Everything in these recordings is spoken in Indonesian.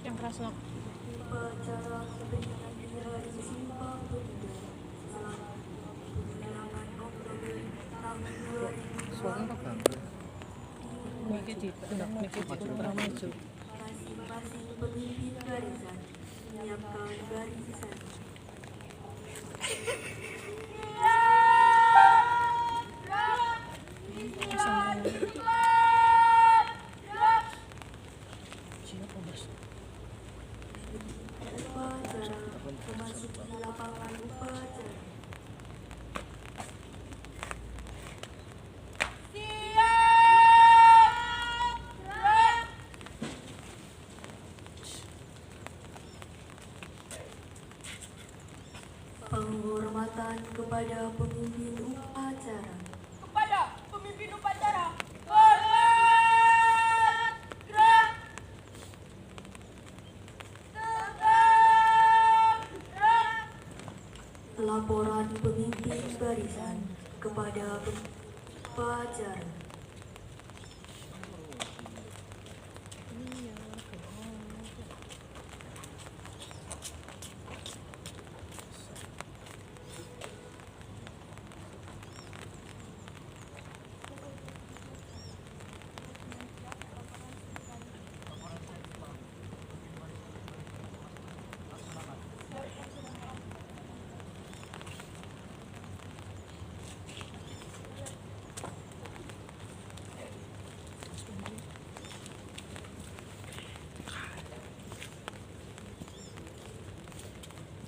yang keras loh. Upacara peringatan Hari Sumpah Pemuda Selama 28 Oktober tahun 2020. Suaranya apa bagus? Mikir di tengah, mikir di kurang maju. Masing-masing pemimpin barisan menyiapkan barisan. Upacara memasuki lapangan upacara. Penghormatan kepada pemimpin upacara. Kepada pemimpin upacara, hormat, gerak, tegak, gerak. Laporan pemimpin barisan kepada upacara.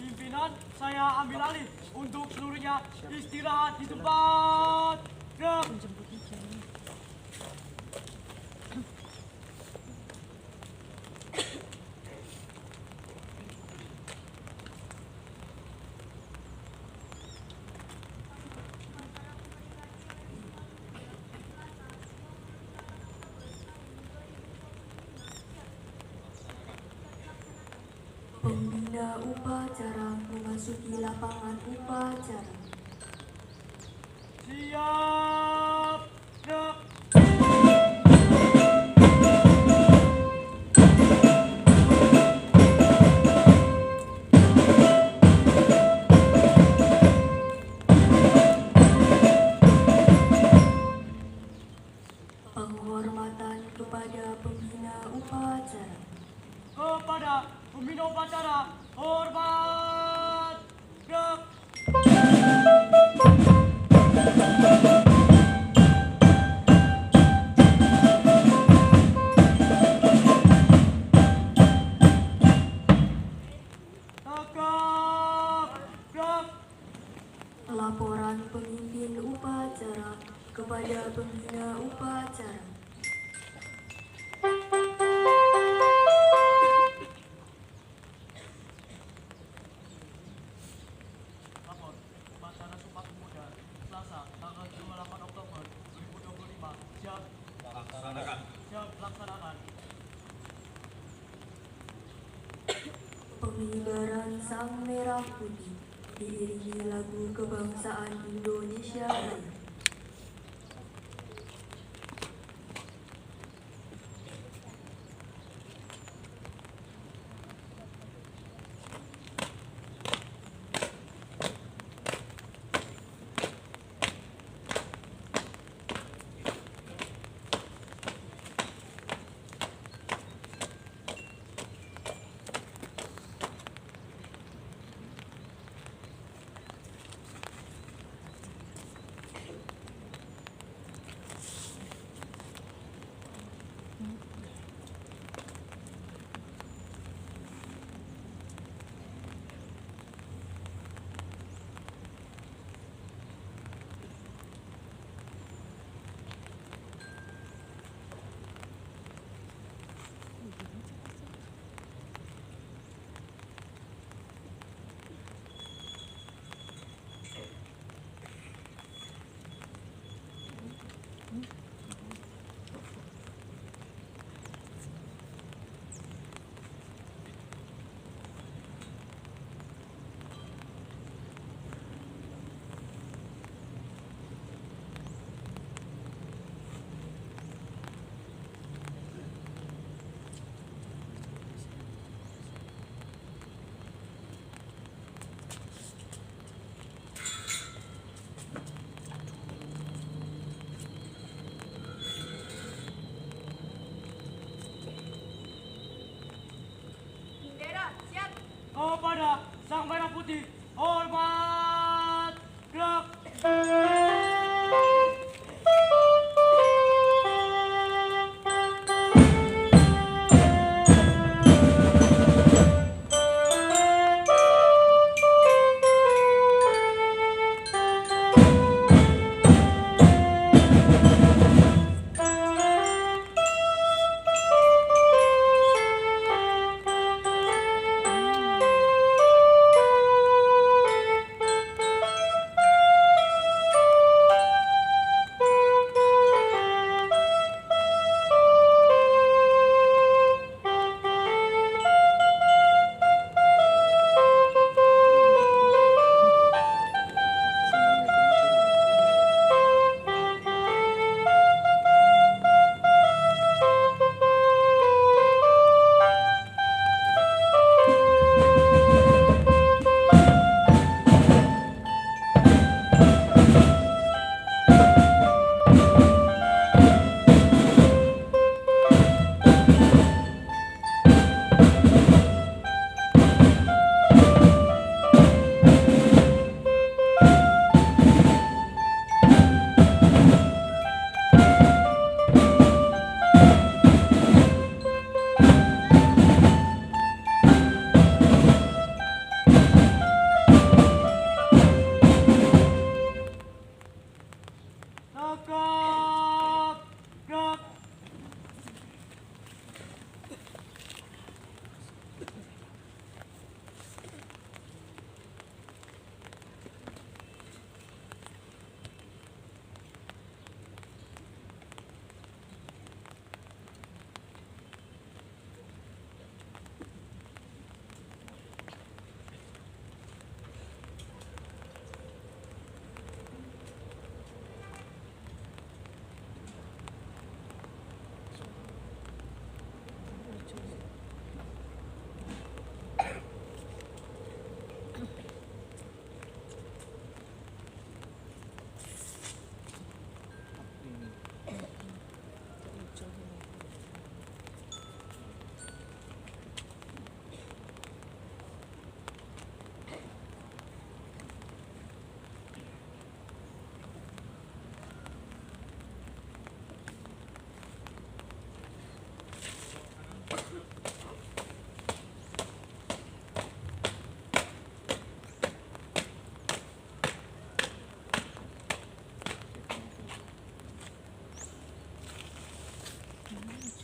Pimpinan, saya ambil alih untuk seluruhnya istirahat di tempat. Gerak. Pembina upacara memasuki lapangan upacara. Siap, gerak. Penghormatan kepada pembina upacara. Kepada pembina upacara, hormat, gerak. Tegak, gerak. Laporan pemimpin upacara kepada pembina upacara. Lapor, upacara Sumpah Pemuda, Selasa, tanggal 28 Oktober 2025. Siap. Laksanakan. Siap, laksanakan. Pengibaran Sang Merah Putih diiringi lagu kebangsaan Indonesia Raya. ikuti. Hormat, gerak. Tegap, gerak.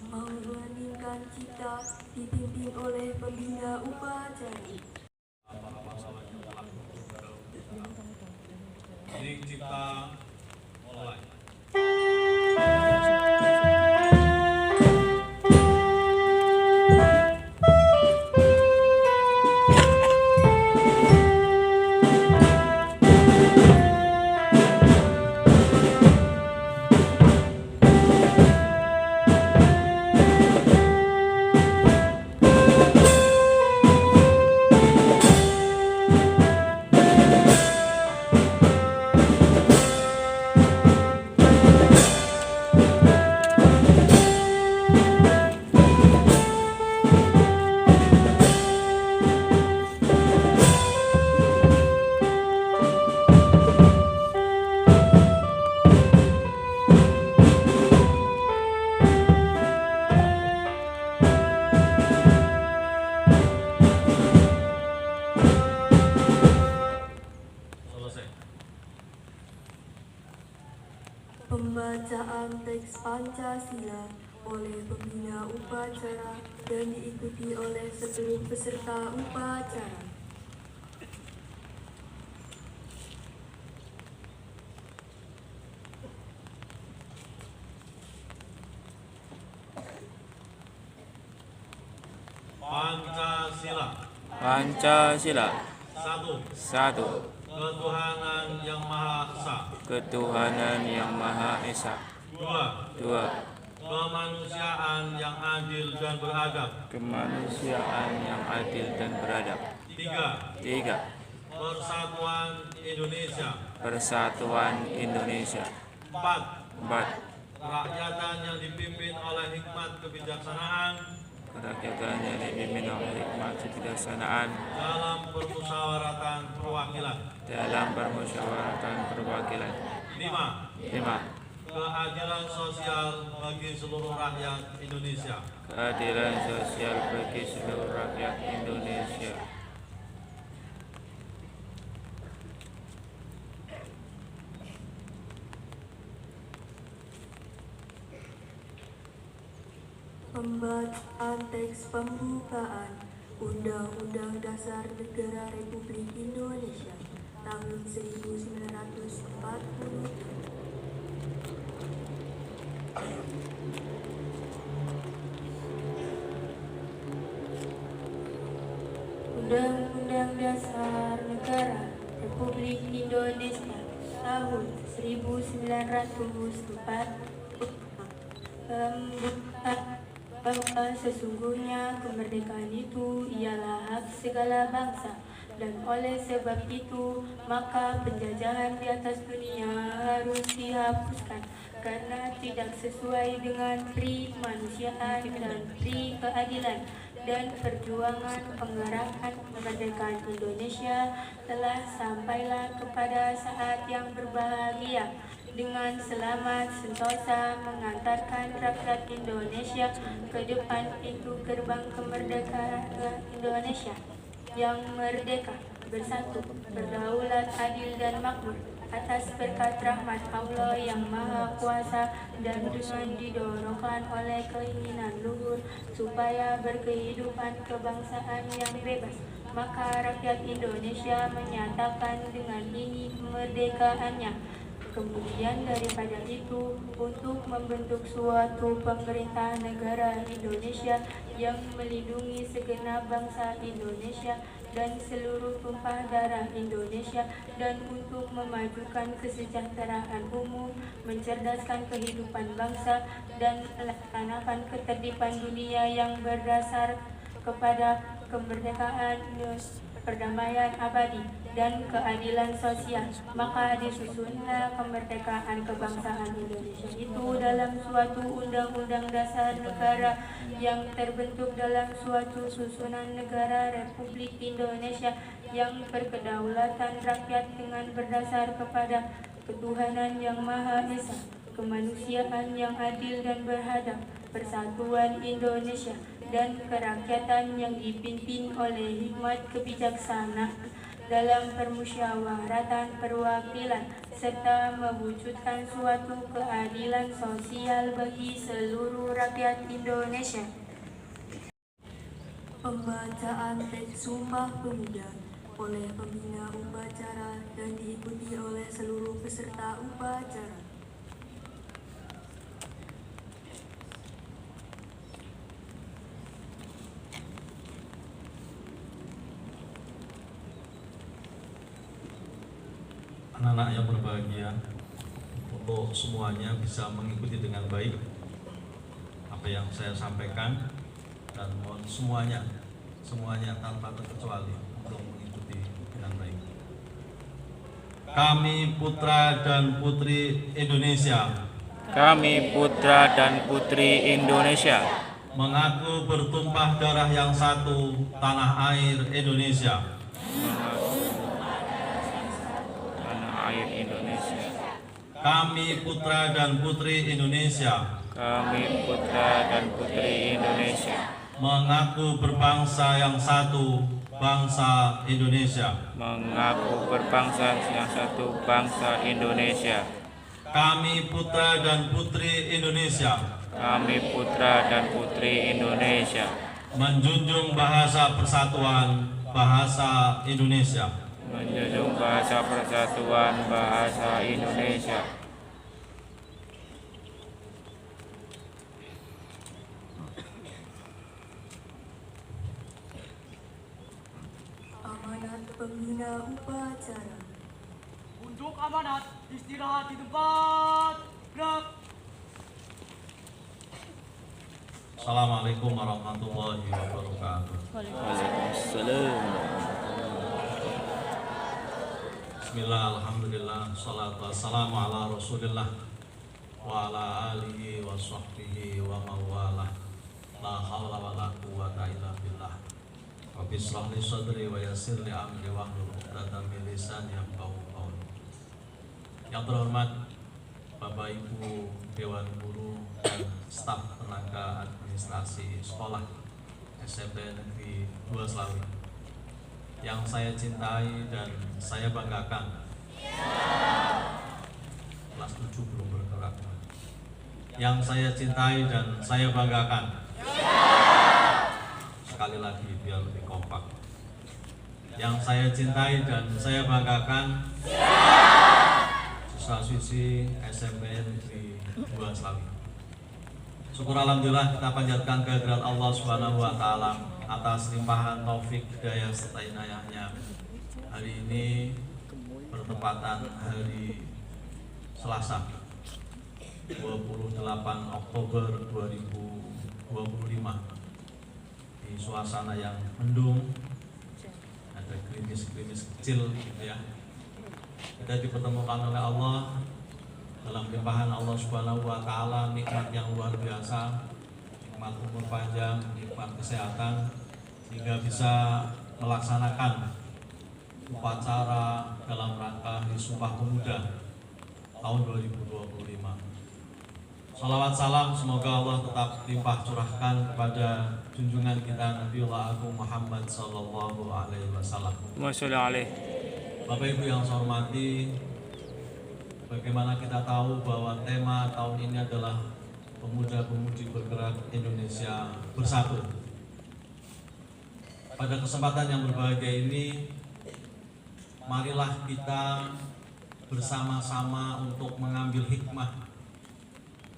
Mengheningkan cipta dipimpin oleh pembina upacara. Hening cipta mulai. Pembacaan teks Pancasila oleh pembina upacara dan diikuti oleh seluruh peserta upacara. Pancasila. Pancasila. Satu. 1. Ketuhanan yang Maha Esa. Ketuhanan yang Maha Esa. 2. 2. Kemanusiaan yang adil dan beradab. Kemanusiaan yang adil dan beradab. 3. 3. Persatuan Indonesia. Persatuan Indonesia. 4. 4. Kerakyatan yang dipimpin oleh hikmat kebijaksanaan. kerakyatan yang dipimpin oleh hikmat kebijaksanaan dalam permusyawaratan perwakilan. dalam permusyawaratan perwakilan. 5. Keadilan sosial bagi seluruh rakyat Indonesia. Keadilan sosial bagi seluruh rakyat Indonesia. Pembacaan teks pembukaan Undang-Undang Dasar Negara Republik Indonesia tahun 1940. Undang-Undang Dasar Negara Republik Indonesia tahun 1940 bahwa sesungguhnya kemerdekaan itu ialah hak segala bangsa, dan oleh sebab itu maka penjajahan di atas dunia harus dihapuskan karena tidak sesuai dengan pri kemanusiaan dan pri keadilan, dan perjuangan penggerakan kemerdekaan Indonesia telah sampailah kepada saat yang berbahagia dengan selamat sentosa mengantarkan rakyat Indonesia ke depan pintu gerbang kemerdekaan Indonesia yang merdeka, bersatu, berdaulat, adil dan makmur atas berkat rahmat Allah yang Maha Kuasa, dan dengan didorongkan oleh keinginan luhur supaya berkehidupan kebangsaan yang bebas, maka rakyat Indonesia menyatakan dengan ini kemerdekaannya. Kemudian daripada itu, untuk membentuk suatu pemerintah negara Indonesia yang melindungi segenap bangsa Indonesia dan seluruh tumpah darah Indonesia, dan untuk memajukan kesejahteraan umum, mencerdaskan kehidupan bangsa, dan melaksanakan ketertiban dunia yang berdasar kepada kemerdekaan, perdamaian abadi, dan keadilan sosial, maka disusunlah kemerdekaan kebangsaan Indonesia itu dalam suatu undang-undang dasar negara yang terbentuk dalam suatu susunan negara Republik Indonesia yang berkedaulatan rakyat dengan berdasar kepada ketuhanan yang Maha Esa, kemanusiaan yang adil dan beradab, persatuan Indonesia, dan kerakyatan yang dipimpin oleh hikmat kebijaksanaan dalam permusyawaratan perwakilan, serta mewujudkan suatu keadilan sosial bagi seluruh rakyat Indonesia. Pembacaan teks Sumpah Pemuda oleh pembina upacara dan diikuti oleh seluruh peserta upacara. Anak-anak yang berbahagia, untuk semuanya bisa mengikuti dengan baik apa yang saya sampaikan, dan mohon semuanya tanpa terkecuali untuk mengikuti dengan baik. Kami putra dan putri Indonesia. Kami putra dan putri Indonesia. Mengaku bertumpah darah yang satu, tanah air Indonesia. Air Indonesia. Kami putra dan putri Indonesia. Kami putra dan putri Indonesia. Mengaku berbangsa yang satu, bangsa Indonesia. Mengaku berbangsa yang satu, bangsa Indonesia. Kami putra dan putri Indonesia. Kami putra dan putri Indonesia. Menjunjung bahasa persatuan, bahasa Indonesia. Menjunjung bahasa persatuan, bahasa Indonesia. Amanat pembina upacara. Untuk amanat, istirahat di tempat. Gerak. Assalamualaikum warahmatullahi wabarakatuh. Waalaikumsalam. Bismillah, alhamdulillah, salatu wassalamu ala rasulillah wa ala alihi wa sahbihi wa mawalah. La hawla wa la quwwata Rabbi shrah li sadri wa yassir li amri wahlul 'uqdatam min lisani yafqahu qawli. Yang terhormat Bapak Ibu Dewan Guru dan staf tenaga administrasi sekolah SMP Negeri 2 Slawi, yang saya cintai dan saya banggakan. Kelas 7 belum bergerak. Yang saya cintai dan saya banggakan. Sekali lagi biar lebih kompak. Yang saya cintai dan saya banggakan. Siswa-siswi SMP Negeri 2 Slawi. Syukur alhamdulillah kita panjatkan kehadirat Allah Subhanahu wa taala atas limpahan taufik, hidayah serta inayahnya. Hari ini bertepatan hari Selasa 28 Oktober 2025 di suasana yang mendung, ada gerimis-gerimis kecil gitu ya. Kita dipertemukan oleh Allah dalam limpahan Allah Subhanahu wa taala, nikmat yang luar biasa, nikmat umur panjang, nikmat kesehatan, sehingga bisa melaksanakan upacara dalam rangka Hari Sumpah Pemuda tahun 2025. Salawat salam semoga Allah tetap limpah curahkan kepada junjungan kita Nabiullah Agung Muhammad sallallahu alaihi wasallam. Bapak Ibu yang saya hormati, bagaimana kita tahu bahwa tema tahun ini adalah Pemuda-Pemudi Bergerak Indonesia Bersatu. Pada kesempatan yang berbahagia ini, marilah kita bersama-sama untuk mengambil hikmah,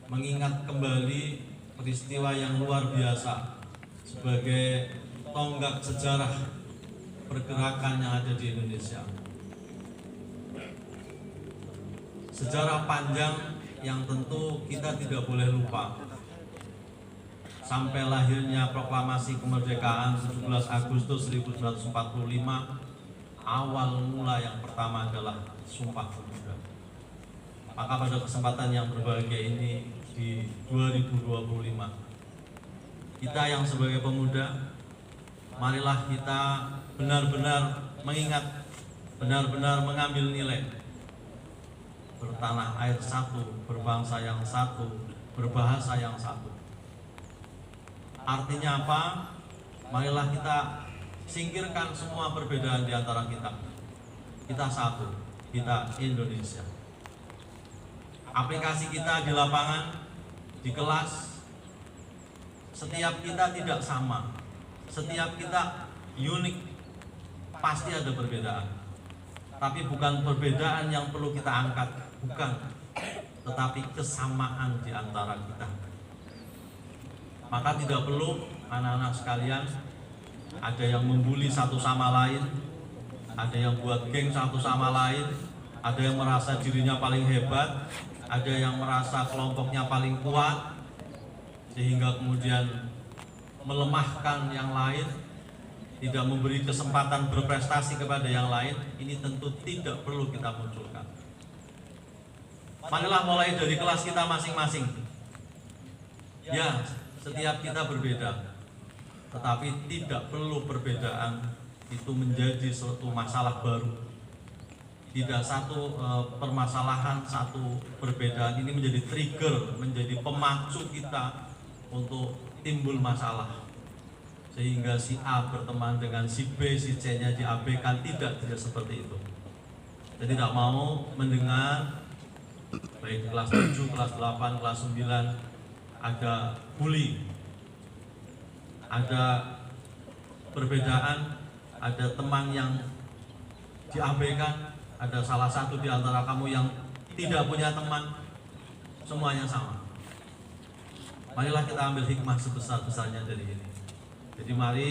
mengingat kembali peristiwa yang luar biasa sebagai tonggak sejarah pergerakan yang ada di Indonesia. Sejarah panjang yang tentu kita tidak boleh lupa. Sampai lahirnya proklamasi kemerdekaan 17 Agustus 1945, awal mula yang pertama adalah Sumpah Pemuda. Maka pada kesempatan yang berbahagia ini di 2025, kita yang sebagai pemuda, marilah kita benar-benar mengingat, benar-benar mengambil nilai. Bertanah air satu, berbangsa yang satu, berbahasa yang satu. Artinya apa? Marilah kita singkirkan semua perbedaan di antara kita. Kita satu, kita Indonesia. Aplikasi kita di lapangan, di kelas, setiap kita tidak sama. Setiap kita unik, pasti ada perbedaan. Tapi bukan perbedaan yang perlu kita angkat, bukan, tetapi kesamaan di antara kita. Maka tidak perlu anak-anak sekalian ada yang membuli satu sama lain, ada yang buat geng satu sama lain, ada yang merasa dirinya paling hebat, ada yang merasa kelompoknya paling kuat, sehingga kemudian melemahkan yang lain, tidak memberi kesempatan berprestasi kepada yang lain. Ini tentu tidak perlu kita munculkan. Marilah mulai dari kelas kita masing-masing. Ya, setiap kita berbeda, tetapi tidak perlu perbedaan itu menjadi suatu masalah baru. Tidak satu permasalahan, satu perbedaan ini menjadi trigger, menjadi pemacu kita untuk timbul masalah, sehingga si A berteman dengan si B, si C-nya diabaikan. Tidak seperti itu. Saya tidak mau mendengar baik kelas 7, kelas 8, kelas 9 ada bully, ada perbedaan, ada teman yang diabaikan, ada salah satu di antara kamu yang tidak punya teman, semuanya sama. Marilah kita ambil hikmah sebesar-besarnya dari ini. Jadi mari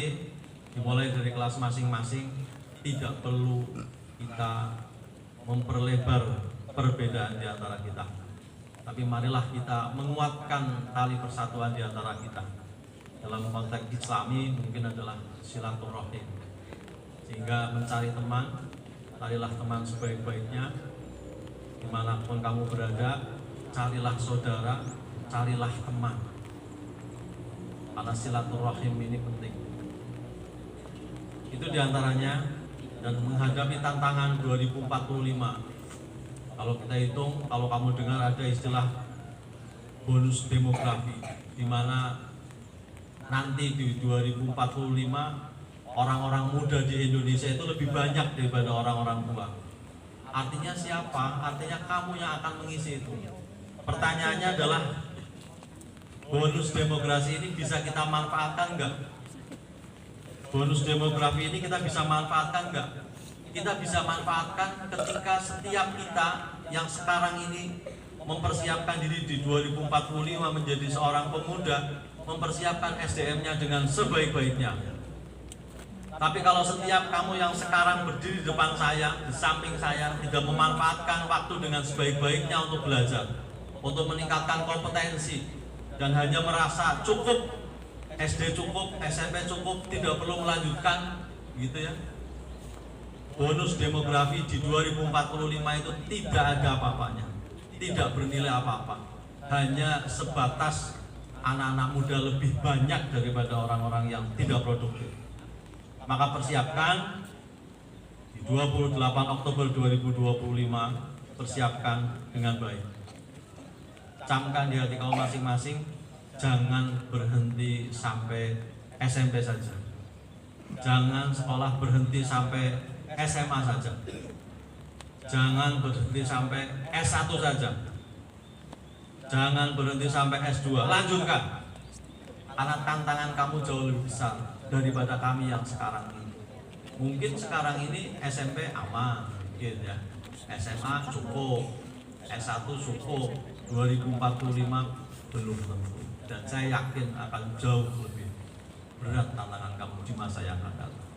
dimulai dari kelas masing-masing, tidak perlu kita memperlebar perbedaan di antara kita. Tapi marilah kita menguatkan tali persatuan di antara kita. Dalam konteks Islami mungkin adalah silaturahim. Sehingga mencari teman, carilah teman sebaik-baiknya. Dimanapun kamu berada, carilah saudara, carilah teman. Karena silaturahim ini penting. Itu diantaranya. Dan menghadapi tantangan 2045, kalau kita hitung, kalau kamu dengar ada istilah bonus demografi, di mana nanti di 2045 orang-orang muda di Indonesia itu lebih banyak daripada orang-orang tua. Artinya siapa? Artinya kamu yang akan mengisi itu. Pertanyaannya adalah, bonus demografi ini bisa kita manfaatkan enggak? Bonus demografi ini kita bisa manfaatkan enggak? Kita bisa manfaatkan ketika setiap kita yang sekarang ini mempersiapkan diri di 2045 menjadi seorang pemuda, mempersiapkan SDM-nya dengan sebaik-baiknya. Tapi kalau setiap kamu yang sekarang berdiri di depan saya, di samping saya, tidak memanfaatkan waktu dengan sebaik-baiknya untuk belajar, untuk meningkatkan kompetensi, dan hanya merasa cukup SD cukup, SMP cukup, tidak perlu melanjutkan, gitu ya. Bonus demografi di 2045 itu tidak ada apa-apanya, tidak bernilai apa-apa, hanya sebatas anak-anak muda lebih banyak daripada orang-orang yang tidak produktif. Maka persiapkan di 28 Oktober 2025, persiapkan dengan baik. Camkan di hati kamu masing-masing, jangan berhenti sampai SMP saja. Jangan sekolah berhenti sampai SMA saja. Jangan berhenti sampai S1 saja. Jangan berhenti sampai S2. Lanjutkan. Karena tantangan kamu jauh lebih besar daripada kami yang sekarang ini. Mungkin sekarang ini SMP aman, gitu ya. SMA cukup, S1 cukup, 2045 belum tentu. Dan saya yakin akan jauh lebih berat tantangan kamu di masa yang akan datang.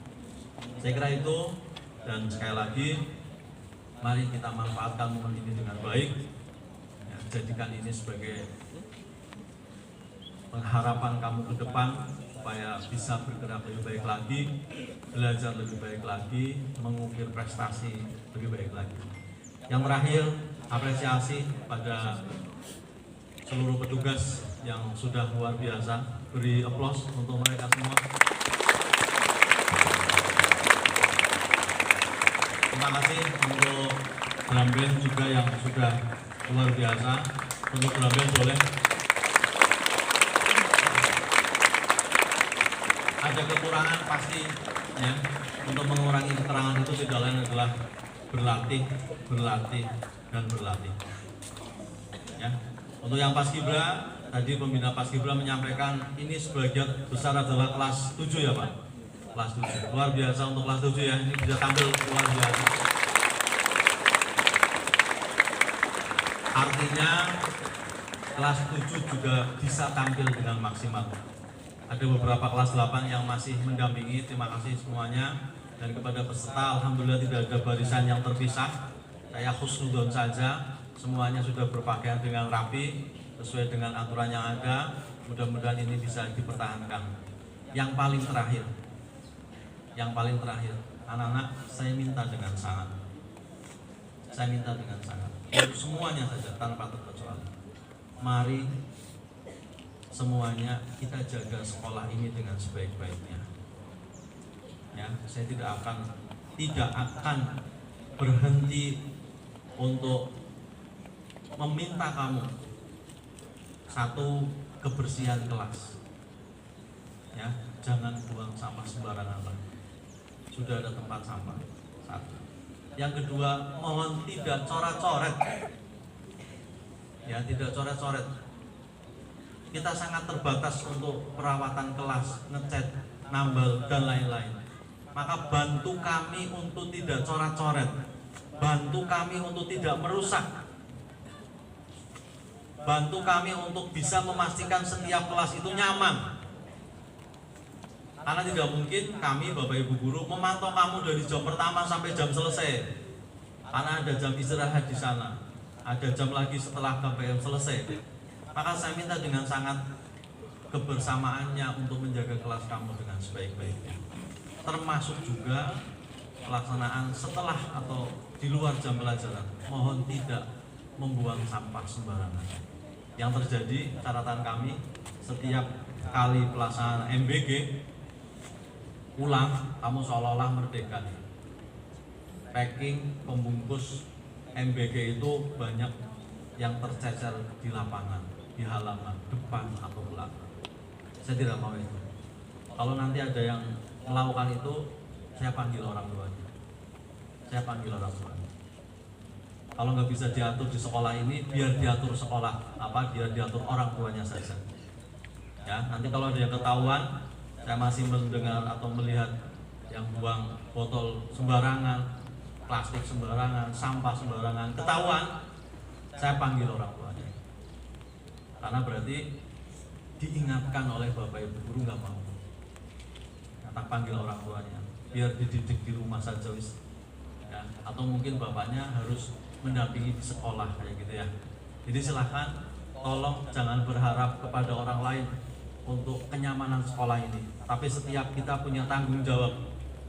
Saya kira itu, dan sekali lagi, mari kita manfaatkan momen ini dengan baik, ya, jadikan ini sebagai pengharapan kamu ke depan, supaya bisa bergerak lebih baik lagi, belajar lebih baik lagi, mengukir prestasi lebih baik lagi. Yang terakhir, apresiasi pada seluruh petugas yang sudah luar biasa. Beri aplaus untuk mereka semua. Terima kasih untuk drum band juga yang sudah luar biasa. Untuk drum band boleh. Ada kekurangan pasti, ya. Untuk mengurangi kekurangan itu tidak lain adalah berlatih, dan berlatih. Ya. Untuk yang Paskibra, tadi pembina Paskibra menyampaikan ini sebagian besar adalah kelas 7 ya Pak? Kelas 7, luar biasa untuk kelas 7 ya, ini bisa tampil luar biasa. Artinya kelas 7 juga bisa tampil dengan maksimal. Ada beberapa kelas 8 yang masih mendampingi, terima kasih semuanya. Dan kepada peserta, alhamdulillah tidak ada barisan yang terpisah. Saya husnudon saja, semuanya sudah berpakaian dengan rapi, sesuai dengan aturan yang ada. Mudah-mudahan ini bisa dipertahankan. Yang paling terakhir, anak-anak, saya minta dengan sangat, untuk semuanya saja tanpa terkecuali, mari semuanya kita jaga sekolah ini dengan sebaik-baiknya. Ya, saya tidak akan berhenti untuk meminta kamu, satu, kebersihan kelas, ya, jangan buang sampah sembarangan. Sudah ada tempat sampah. Satu. Yang kedua, mohon tidak coret-coret, ya, tidak coret-coret. Kita sangat terbatas untuk perawatan kelas, ngecat, nambal, dan lain-lain. Maka bantu kami untuk tidak coret-coret, bantu kami untuk tidak merusak, bantu kami untuk bisa memastikan setiap kelas itu nyaman. Karena tidak mungkin kami, Bapak Ibu Guru, memantau kamu dari jam pertama sampai jam selesai. Karena ada jam istirahat di sana, ada jam lagi setelah KPM selesai. Maka saya minta dengan sangat kebersamaannya untuk menjaga kelas kamu dengan sebaik-baiknya. Termasuk juga pelaksanaan setelah atau di luar jam pelajaran. Mohon tidak membuang sampah sembarangan. Yang terjadi, catatan kami, setiap kali pelaksanaan MBG pulang kamu seolah-olah merdeka. Packing pembungkus MBG itu banyak yang tercecer di lapangan, di halaman depan atau belakang. Saya tidak mau itu. Kalau nanti ada yang melakukan itu, saya panggil orang tuanya. Saya panggil orang tuanya. Kalau nggak bisa diatur di sekolah ini, biar diatur sekolah biar diatur orang tuanya saja. Ya, nanti kalau ada yang ketahuan, saya masih mendengar atau melihat yang buang botol sembarangan, plastik sembarangan, sampah sembarangan, ketahuan, saya panggil orang tuanya. Karena berarti diingatkan oleh bapak ibu guru nggak mau. Tak panggil orang tuanya, biar dididik di rumah saja wis. Ya, atau mungkin bapaknya harus mendampingi di sekolah kayak gitu ya. Jadi silahkan, tolong jangan berharap kepada orang lain untuk kenyamanan sekolah ini. Tapi setiap kita punya tanggung jawab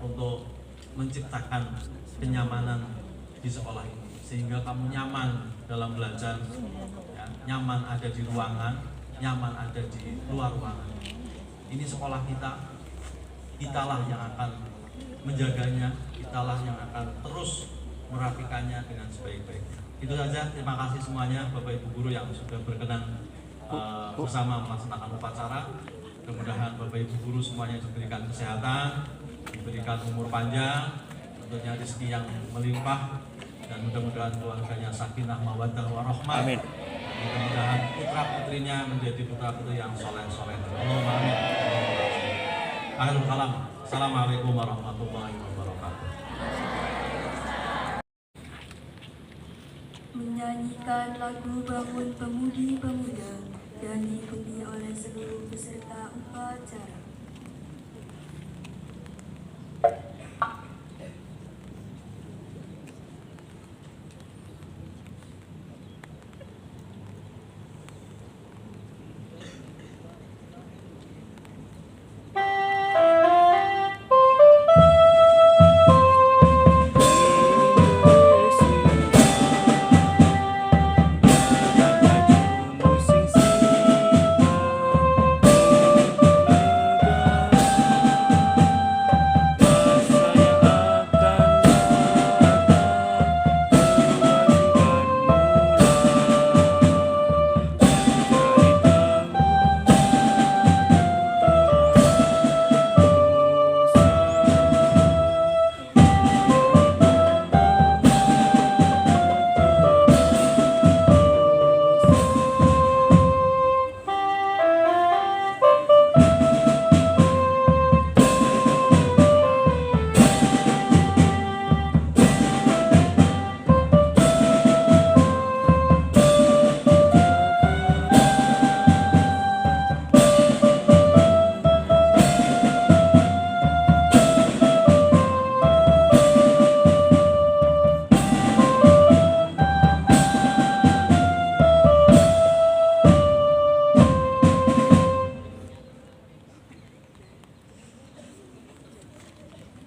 untuk menciptakan kenyamanan di sekolah ini, sehingga kamu nyaman dalam belajar, ya, nyaman ada di ruangan, nyaman ada di luar ruangan. Ini sekolah kita, kitalah yang akan menjaganya, kitalah yang akan terus merapikannya dengan sebaik-baiknya. Itu saja, terima kasih semuanya Bapak Ibu Guru yang sudah berkenan bersama melaksanakan upacara. Mudah-mudahan Bapak Ibu Guru semuanya diberikan kesehatan, diberikan umur panjang, tentunya rezeki yang melimpah, dan mudah-mudahan keluarganya sakinah mawaddah warahmah. Amin. Mudah-mudahan putra putrinya menjadi putra putri yang soleh-soleh. Allahumma amin. Akhirul kalam. Assalamualaikum warahmatullahi wabarakatuh. Menyanyikan lagu Bangun Pemudi-Pemuda dan diikuti oleh seluruh peserta upacara.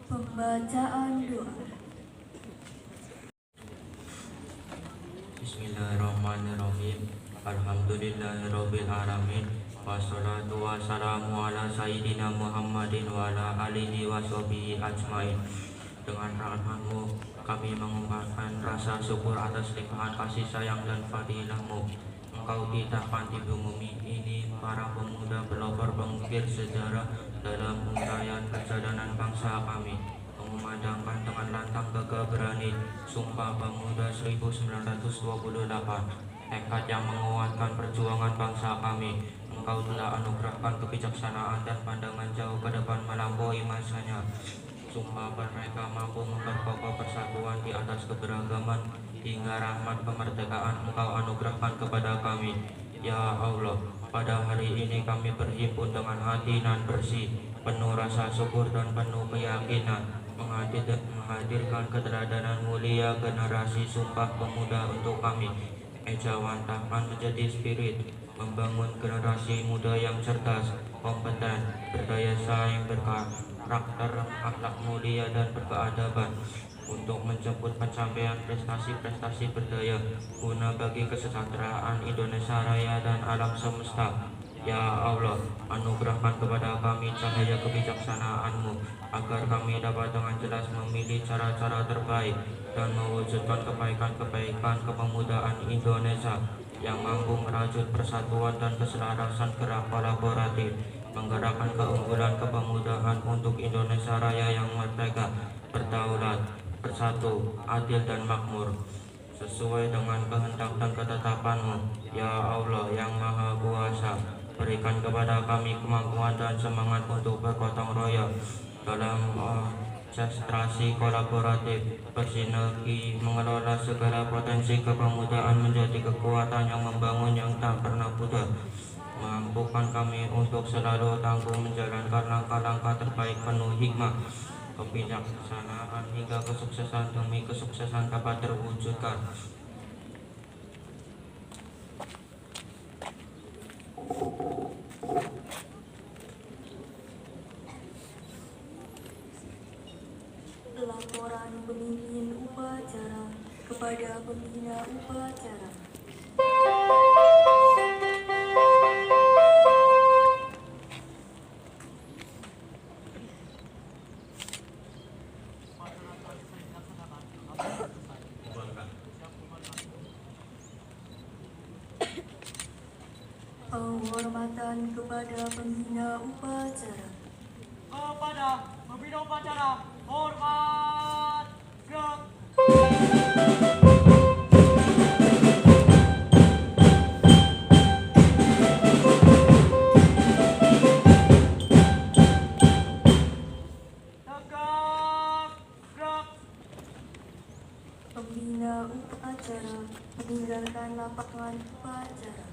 Pembacaan doa. Bismillahirrahmanirrahim. Alhamdulillahirabbil alamin. Wassalatu wassalamu ala sayyidina Muhammadin wa ala alihi washabihi ajmain. Dengan rahmat-Mu kami mengungkapkan rasa syukur atas limpahan kasih sayang dan fadilah-Mu. Engkau titahkan di bumi ini para pemuda pelopor pengukir sejarah dalam ungkayan perjalanan bangsa kami, mengumandangkan dengan lantang gagah berani Sumpah Pemuda 1928, tekad yang menguatkan perjuangan bangsa kami. Engkau telah anugerahkan kebijaksanaan dan pandangan jauh ke depan melampaui masanya. Sumpah mereka mampu memperkokoh persatuan di atas keberagaman hingga rahmat kemerdekaan Engkau anugerahkan kepada kami. Ya Allah, pada hari ini kami berhimpun dengan hati nan bersih, penuh rasa syukur dan penuh keyakinan, menghadirkan keteladanan mulia generasi Sumpah Pemuda untuk kami. Ejawantahkan menjadi spirit, membangun generasi muda yang cerdas, kompeten, berdaya saing, berkarakter, akhlak mulia dan berkeadaban, untuk menjemput pencapaian prestasi-prestasi berdaya guna bagi kesejahteraan Indonesia Raya dan alam semesta. Ya Allah, anugerahkan kepada kami cahaya kebijaksanaan-Mu, agar kami dapat dengan jelas memilih cara-cara terbaik dan mewujudkan kebaikan-kebaikan kepemudaan Indonesia yang mampu merajut persatuan dan keselarasan gerak kolaboratif, menggerakkan keunggulan kepemudaan untuk Indonesia Raya yang merdeka, berdaulat, bersatu, adil dan makmur, sesuai dengan kehendak dan ketetapan-Mu. Ya Allah yang Maha Kuasa, berikan kepada kami kemampuan dan semangat untuk bergotong royong dalam orkestrasi kolaboratif, bersinergi, mengelola segala potensi kepemudaan menjadi kekuatan yang membangun yang tak pernah pudar. Mampukan kami untuk selalu tangguh menjalankan langkah-langkah terbaik penuh hikmah, kebijaksanaan hingga kesuksesan demi kesuksesan dapat terwujudkan. Laporan pemimpin upacara kepada pembina upacara. Bubarkan. Penghormatan kepada pembina upacara. Kepada pembina upacara, hormat, gerak. Tegak, gerak. Pembina upacara meninggalkan lapangan upacara.